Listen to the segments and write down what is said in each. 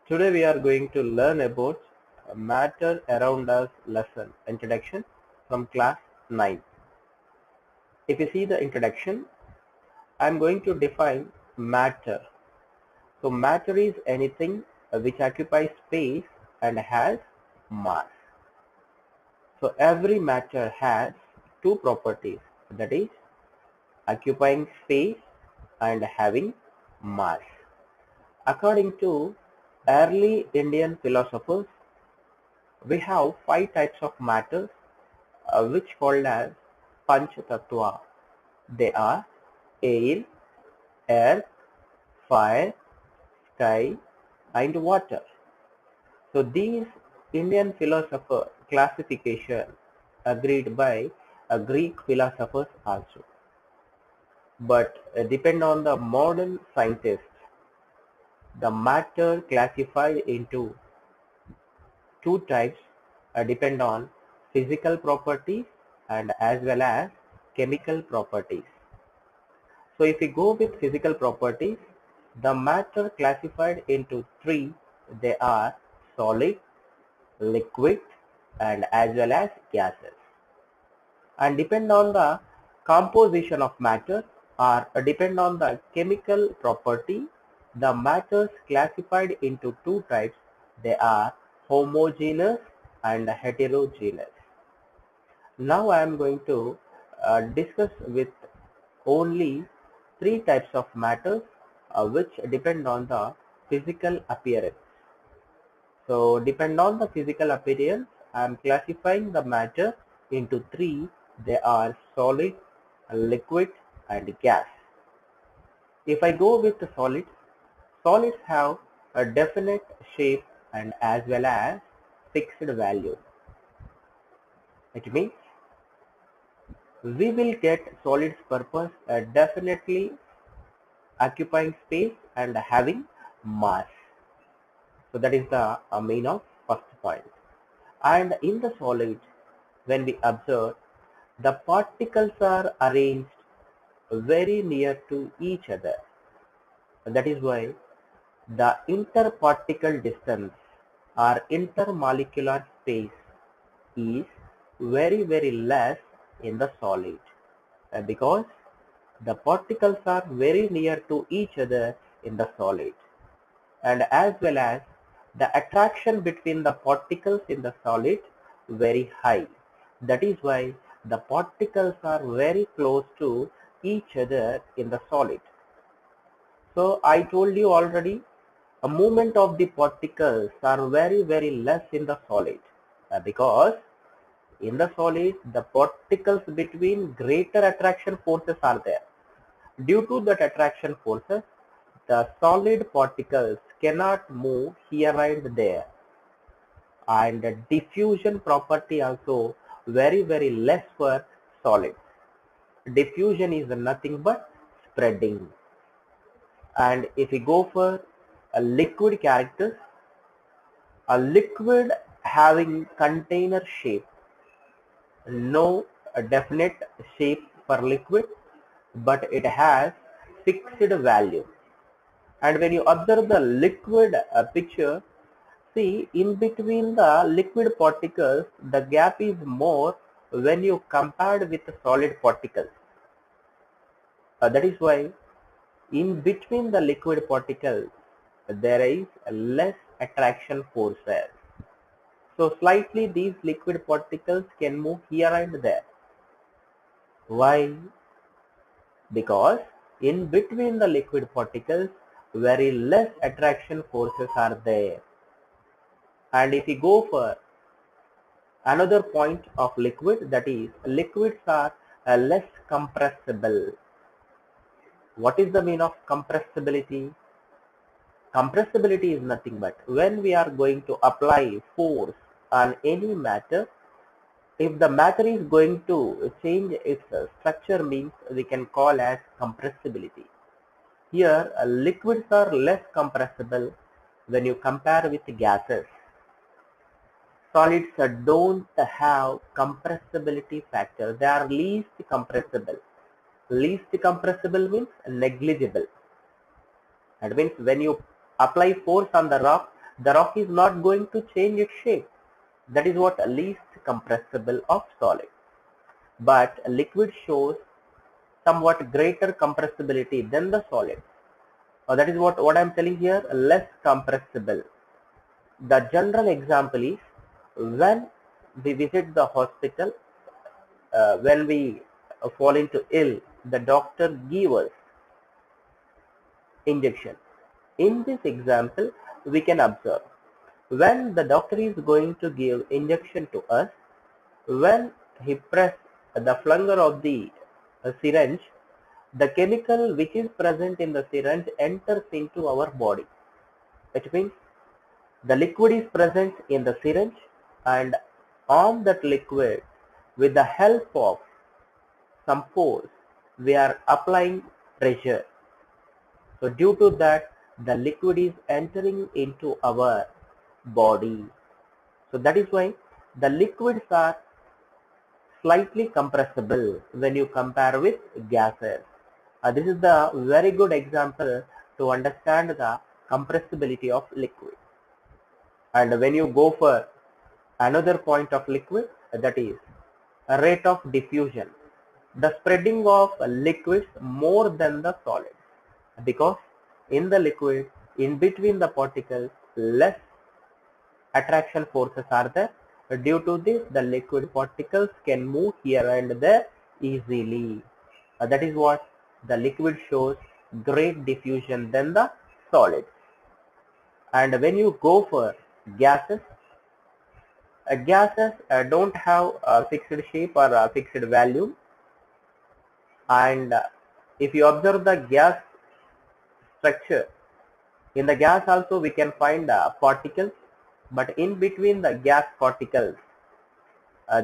Today we are going to learn about Matter Around Us lesson introduction from class 9. If you see the introduction, I am going to define matter. So matter is anything which occupies space and has mass. So every matter has two properties, that is occupying space and having mass. According to early Indian philosophers, we have five types of matter which called as Panch Tattva. They are air, earth, fire, sky and water. So these Indian philosopher classification agreed by Greek philosophers also. But depend on the modern scientists, the matter classified into two types depend on physical properties and as well as chemical properties. So if we go with physical properties, the matter classified into three, they are solid, liquid and as well as gases. And depend on the composition of matter or depend on the chemical property, the matters classified into two types, they are homogeneous and heterogeneous. Now I am going to discuss with only three types of matters which depend on the physical appearance. So depend on the physical appearance, I am classifying the matter into three. They are solid, liquid and gas. If I go with the solids, solids have a definite shape and as well as fixed value. It means we will get solids purpose definitely occupying space and having mass. So that is the main of first point. And in the solid, when we observe, the particles are arranged very near to each other. That is why the interparticle distance or intermolecular space is very less in the solid because the particles are very near to each other in the solid, and as well as the attraction between the particles in the solid very high. That is why the particles are very close to each other in the solid. So I told you already, a movement of the particles are very less in the solid because in the solid the particles between greater attraction forces are there. Due to that attraction forces, the solid particles cannot move here and there, and the diffusion property also very less for solids. Diffusion is nothing but spreading. And if we go for a liquid characters, a liquid having container shape, no definite shape for liquid, but it has fixed value. And when you observe the liquid picture, see, in between the liquid particles, the gap is more when you compared with the solid particles. That is why in between the liquid particles, there is less attraction forces. So slightly these liquid particles can move here and there. Why? Because in between the liquid particles, very less attraction forces are there. And if we go for another point of liquid, that is liquids are less compressible. What is the meaning of compressibility? Compressibility is nothing but when we are going to apply force on any matter, if the matter is going to change its structure, means we can call as compressibility. Here liquids are less compressible when you compare with gases. Solids don't have compressibility factor. They are least compressible. Least compressible means negligible. That means when you apply force on the rock, the rock is not going to change its shape. That is what least compressible of solid. But liquid shows somewhat greater compressibility than the solid. That is what I'm telling here, less compressible. The general example is when we visit the hospital, when we fall into ill, the doctor gives us injection. In this example, we can observe when the doctor is going to give injection to us, when he press the flunger of the syringe, the chemical which is present in the syringe enters into our body. It means the liquid is present in the syringe, and on that liquid, with the help of some force, we are applying pressure. So due to that, the liquid is entering into our body. So that is why the liquids are slightly compressible when you compare with gases. This is the very good example to understand the compressibility of liquid. And when you go for another point of liquid, that is a rate of diffusion, the spreading of liquids more than the solids, because in the liquid, in between the particles, less attraction forces are there. Due to this, the liquid particles can move here and there easily. That is what the liquid shows great diffusion than the solids. And when you go for gases, gases don't have a fixed shape or a fixed value. And if you observe the gas structure, in the gas also we can find particles, but in between the gas particles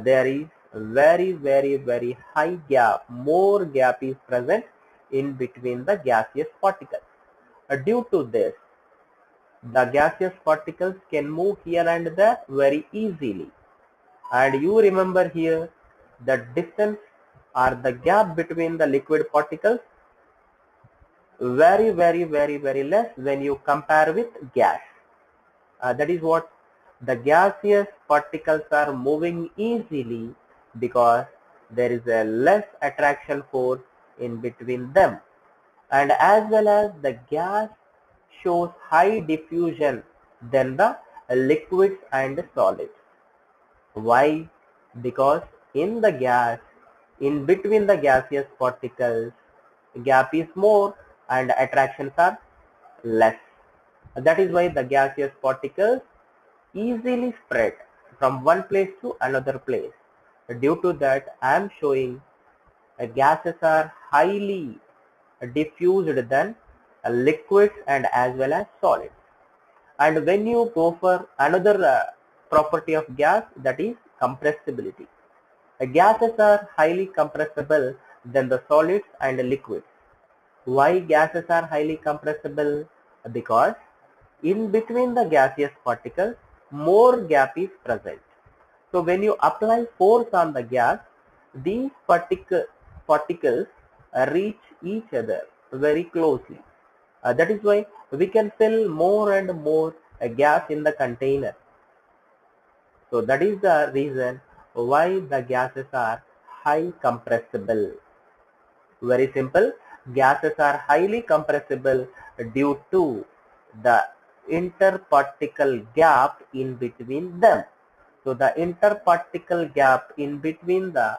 there is very high gap. More gap is present in between the gaseous particles. Due to this, the gaseous particles can move here and there very easily. And you remember here the distance or the gap between the liquid particles very less when you compare with gas. That is what the gaseous particles are moving easily because there is a less attraction force in between them, and as well as the gas shows high diffusion than the liquids and solids. Why? Because in the gas, in between the gaseous particles, gap is more and attractions are less. That is why the gaseous particles easily spread from one place to another place. Due to that, I am showing gases are highly diffused than liquids and as well as solids. And when you go for another property of gas, that is compressibility. Gases are highly compressible than the solids and liquids. Why gases are highly compressible? Because in between the gaseous particles, more gap is present. So when you apply force on the gas, these particles reach each other very closely. That is why we can fill more and more gas in the container. So that is the reason why the gases are high compressible. Very simple. Gases are highly compressible due to the interparticle gap in between them. So the interparticle gap in between the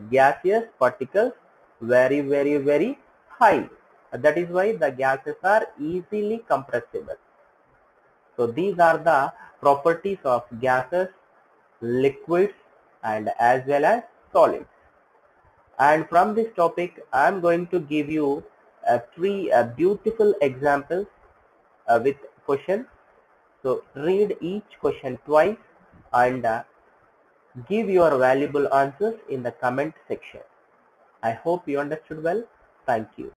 gaseous particles very high. That is why the gases are easily compressible. So these are the properties of gases, liquids and as well as solids. And from this topic, I am going to give you three beautiful examples with questions. So read each question twice and give your valuable answers in the comment section. I hope you understood well. Thank you.